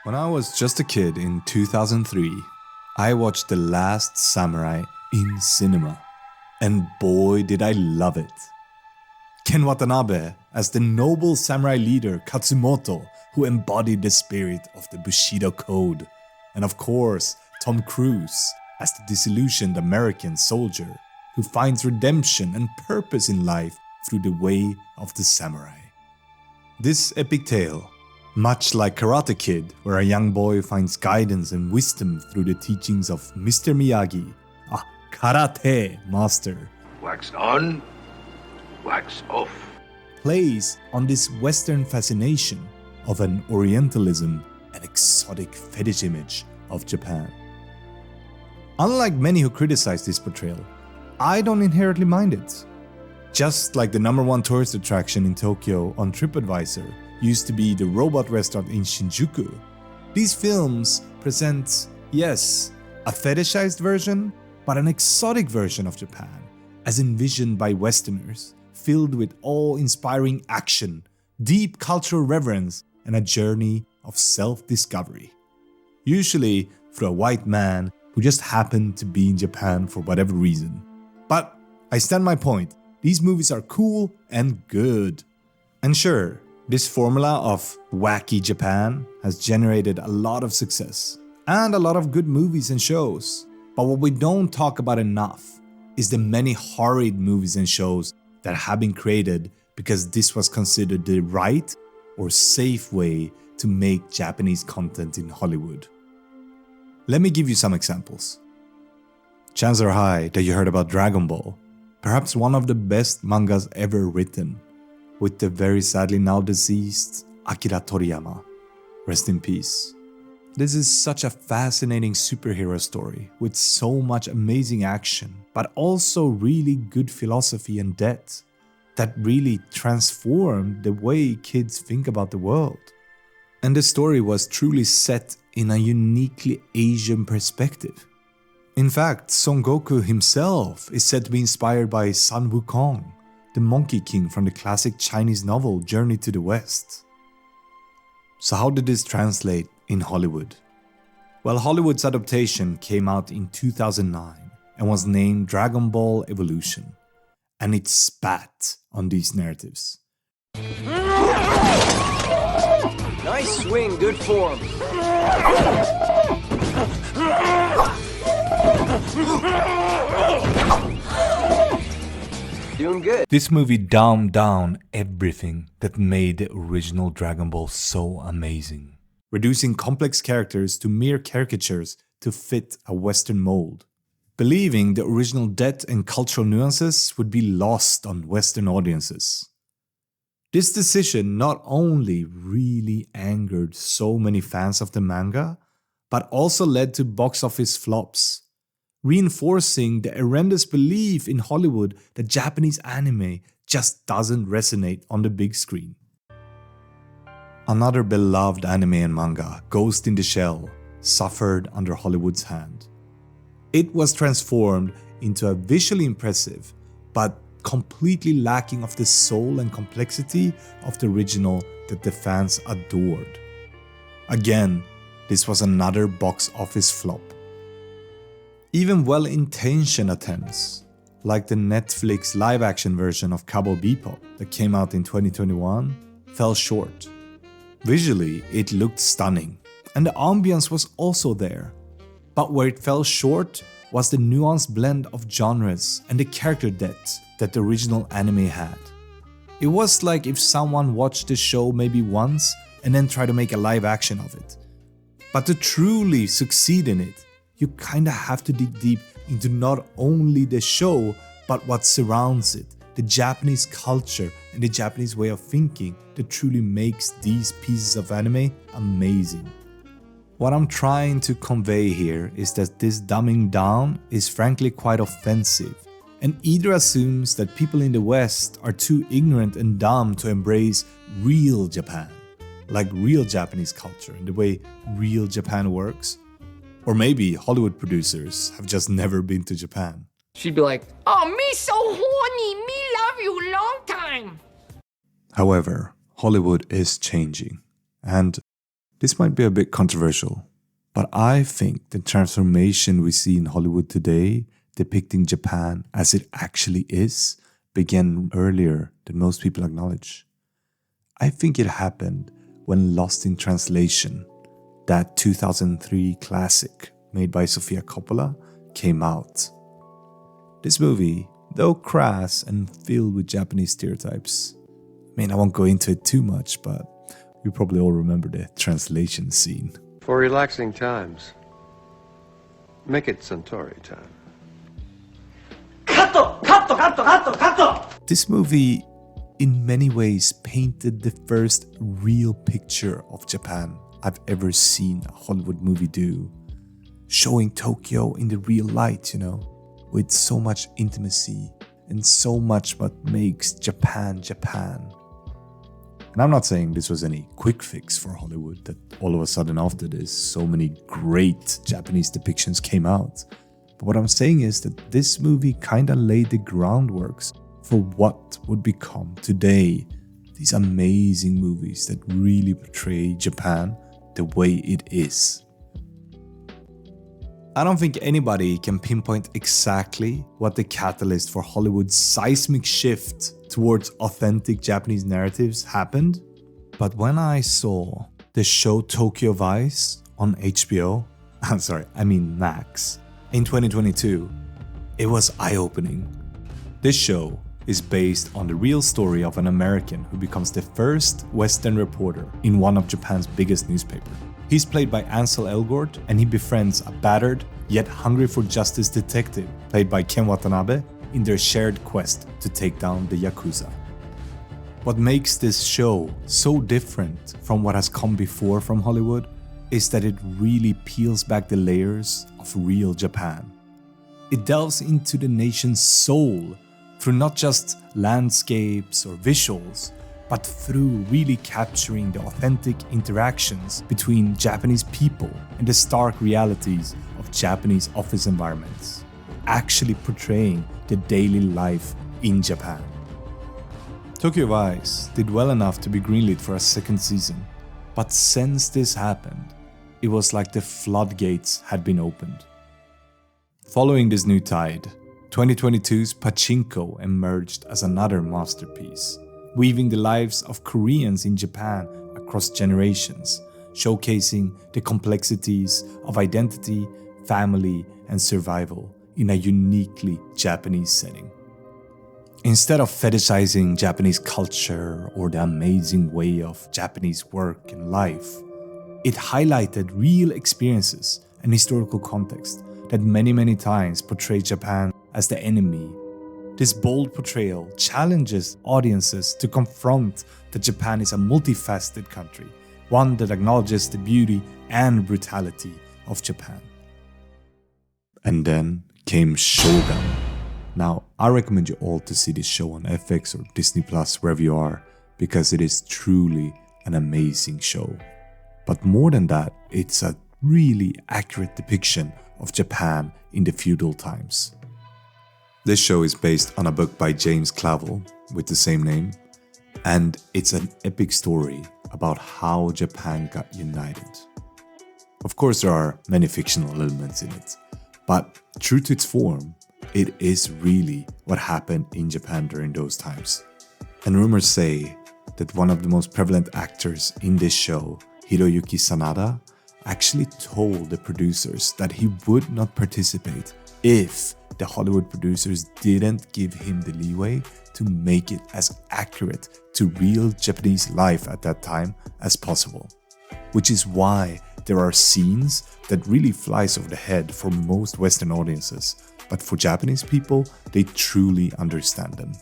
When I was just a kid in 2003, I watched The Last Samurai in cinema. And boy did I love it. Ken Watanabe as the noble samurai leader Katsumoto, who embodied the spirit of the Bushido Code. And of course, Tom Cruise as the disillusioned American soldier who finds redemption and purpose in life through the way of the samurai. This epic tale, much like Karate Kid, where a young boy finds guidance and wisdom through the teachings of Mr. Miyagi, a karate master, Wax on, wax off. plays on this Western fascination of an Orientalism and exotic fetish image of Japan. Unlike many who criticize this portrayal, I don't inherently mind it. Just like the #1 tourist attraction in Tokyo on TripAdvisor used to be the robot restaurant in Shinjuku, these films present, yes, a fetishized version, but an exotic version of Japan, as envisioned by Westerners, filled with awe-inspiring action, deep cultural reverence, and a journey of self-discovery. Usually through a white man who just happened to be in Japan for whatever reason. But I stand my point, these movies are cool and good. And sure, this formula of wacky Japan has generated a lot of success and a lot of good movies and shows. But what we don't talk about enough is the many horrid movies and shows that have been created because this was considered the right or safe way to make Japanese content in Hollywood. Let me give you some examples. Chances are high that you heard about Dragon Ball, perhaps one of the best mangas ever written, with the very sadly now deceased Akira Toriyama. Rest in peace. This is such a fascinating superhero story with so much amazing action, but also really good philosophy and depth that really transformed the way kids think about the world. And the story was truly set in a uniquely Asian perspective. In fact, Son Goku himself is said to be inspired by Sun Wukong, the Monkey King from the classic Chinese novel Journey to the West. So how did this translate in Hollywood? Well, Hollywood's adaptation came out in 2009 and was named Dragon Ball Evolution, and it spat on these narratives. Nice swing, good form. Doing good. This movie dumbed down everything that made the original Dragon Ball so amazing, reducing complex characters to mere caricatures to fit a Western mold, believing the original depth and cultural nuances would be lost on Western audiences. This decision not only really angered so many fans of the manga, but also led to box office flops, reinforcing the horrendous belief in Hollywood that Japanese anime just doesn't resonate on the big screen. Another beloved anime and manga, Ghost in the Shell, suffered under Hollywood's hand. It was transformed into a visually impressive, but completely lacking of the soul and complexity of the original that the fans adored. Again, this was another box office flop. Even well-intentioned attempts, like the Netflix live-action version of Cowboy Bebop that came out in 2021, fell short. Visually, it looked stunning, and the ambience was also there. But where it fell short was the nuanced blend of genres and the character depth that the original anime had. It was like if someone watched the show maybe once and then tried to make a live action of it. But to truly succeed in it, you kinda have to dig deep into not only the show, but what surrounds it, the Japanese culture and the Japanese way of thinking that truly makes these pieces of anime amazing. What I'm trying to convey here is that this dumbing down is frankly quite offensive, and either assumes that people in the West are too ignorant and dumb to embrace real Japan, like real Japanese culture and the way real Japan works, or maybe Hollywood producers have just never been to Japan. She'd be like, "Oh, me so horny, me love you long time." However, Hollywood is changing, and This might be a bit controversial, but I think the transformation we see in Hollywood today, depicting Japan as it actually is, began earlier than most people acknowledge. I think it happened when Lost in Translation, that 2003 classic made by Sofia Coppola, came out. This movie, though crass and filled with Japanese stereotypes, I won't go into it too much, but you probably all remember the translation scene. For relaxing times, make it Suntory time. This movie, in many ways, painted the first real picture of Japan I've ever seen a Hollywood movie do. Showing Tokyo in the real light, with so much intimacy and so much what makes Japan, Japan. And I'm not saying this was any quick fix for Hollywood, that all of a sudden after this, so many great Japanese depictions came out. But what I'm saying is that this movie kinda laid the groundworks for what would become today these amazing movies that really portray Japan the way it is. I don't think anybody can pinpoint exactly what the catalyst for Hollywood's seismic shift towards authentic Japanese narratives happened, but when I saw the show Tokyo Vice on HBO, Max, in 2022, it was eye-opening. This show is based on the real story of an American who becomes the first Western reporter in one of Japan's biggest newspapers. He's played by Ansel Elgort, and he befriends a battered yet hungry for justice detective played by Ken Watanabe in their shared quest to take down the Yakuza. What makes this show so different from what has come before from Hollywood is that it really peels back the layers of real Japan. It delves into the nation's soul through not just landscapes or visuals, but through really capturing the authentic interactions between Japanese people and the stark realities of Japanese office environments, actually portraying the daily life in Japan. Tokyo Vice did well enough to be greenlit for a second season, but since this happened, it was like the floodgates had been opened. Following this new tide, 2022's Pachinko emerged as another masterpiece, weaving the lives of Koreans in Japan across generations, showcasing the complexities of identity, family, and survival in a uniquely Japanese setting. Instead of fetishizing Japanese culture or the amazing way of Japanese work and life, it highlighted real experiences and historical context that many times portray Japan as the enemy. This bold portrayal challenges audiences to confront that Japan is a multifaceted country, one that acknowledges the beauty and brutality of Japan. And then came Shogun. Now, I recommend you all to see this show on FX or Disney Plus, wherever you are, because it is truly an amazing show. But more than that, it's a really accurate depiction of Japan in the feudal times. This show is based on a book by James Clavell with the same name, and it's an epic story about how Japan got united. Of course, there are many fictional elements in it, but true to its form, it is really what happened in Japan during those times. And rumors say that one of the most prevalent actors in this show, Hiroyuki Sanada, actually told the producers that he would not participate if the Hollywood producers didn't give him the leeway to make it as accurate to real Japanese life at that time as possible. Which is why there are scenes that really flies over the head for most Western audiences, but for Japanese people, they truly understand them.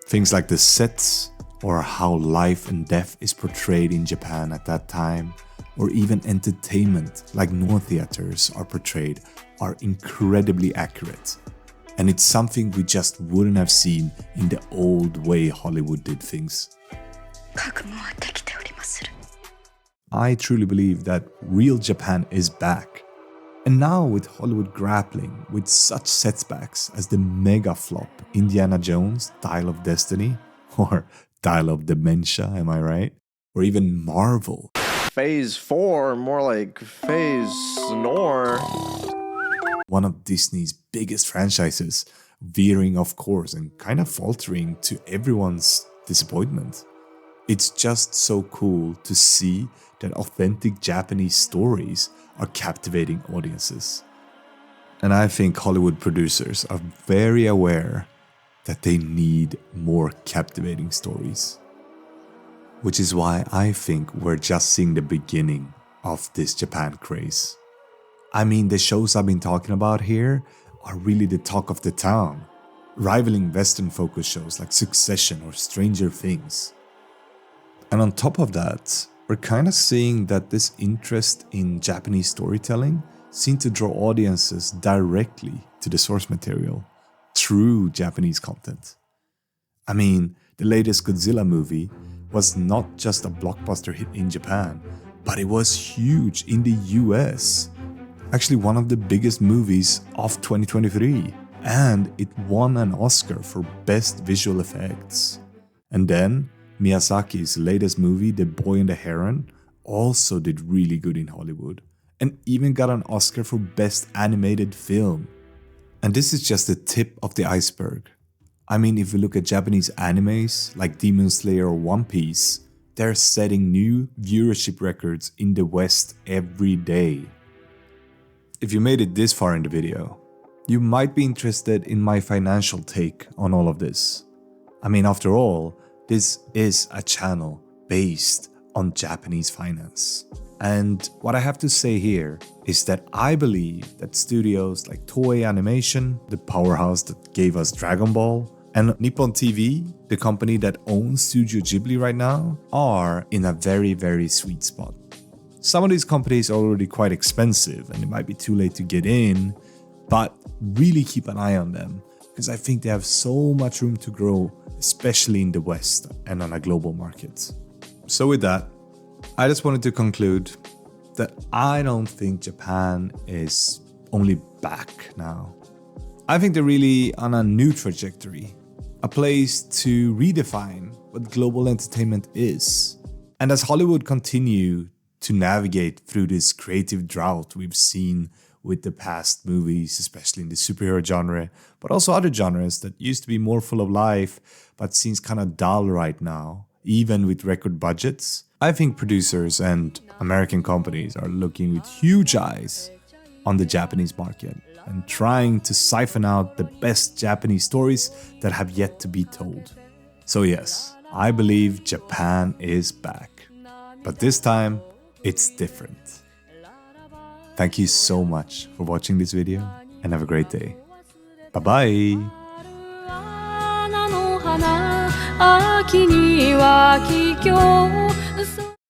Things like the sets, or how life and death is portrayed in Japan at that time, or even entertainment like Noh theaters are portrayed, are incredibly accurate. And it's something we just wouldn't have seen in the old way Hollywood did things. I truly believe that real Japan is back. And now with Hollywood grappling with such setbacks as the mega flop Indiana Jones Dial of Destiny, or Dial of Dementia, am I right? Or even Marvel, phase 4, more like phase snore. One of Disney's biggest franchises, veering off course and kind of faltering to everyone's disappointment. It's just so cool to see that authentic Japanese stories are captivating audiences. And I think Hollywood producers are very aware that they need more captivating stories. Which is why I think we're just seeing the beginning of this Japan craze. I mean, the shows I've been talking about here are really the talk of the town, rivaling Western-focused shows like Succession or Stranger Things. And on top of that, we're kind of seeing that this interest in Japanese storytelling seems to draw audiences directly to the source material through Japanese content. I mean, the latest Godzilla movie was not just a blockbuster hit in Japan, but it was huge in the US. Actually, one of the biggest movies of 2023. And it won an Oscar for Best Visual Effects. And then, Miyazaki's latest movie, The Boy and the Heron, also did really good in Hollywood. And even got an Oscar for Best Animated Film. And this is just the tip of the iceberg. I mean, if we look at Japanese animes like Demon Slayer or One Piece, they're setting new viewership records in the West every day. If you made it this far in the video, you might be interested in my financial take on all of this. I mean, after all, this is a channel based on Japanese finance. And what I have to say here is that I believe that studios like Toei Animation, the powerhouse that gave us Dragon Ball, and Nippon TV, the company that owns Studio Ghibli right now, are in a very, very sweet spot. Some of these companies are already quite expensive and it might be too late to get in, but really keep an eye on them because I think they have so much room to grow, especially in the West and on a global market. So with that, I just wanted to conclude that I don't think Japan is only back now. I think they're really on a new trajectory, a place to redefine what global entertainment is. And as Hollywood continue to navigate through this creative drought we've seen with the past movies, especially in the superhero genre, but also other genres that used to be more full of life, but seems kind of dull right now, even with record budgets. I think producers and American companies are looking with huge eyes on the Japanese market and trying to siphon out the best Japanese stories that have yet to be told. So yes, I believe Japan is back. But this time, it's different. Thank you so much for watching this video and have a great day. Bye bye!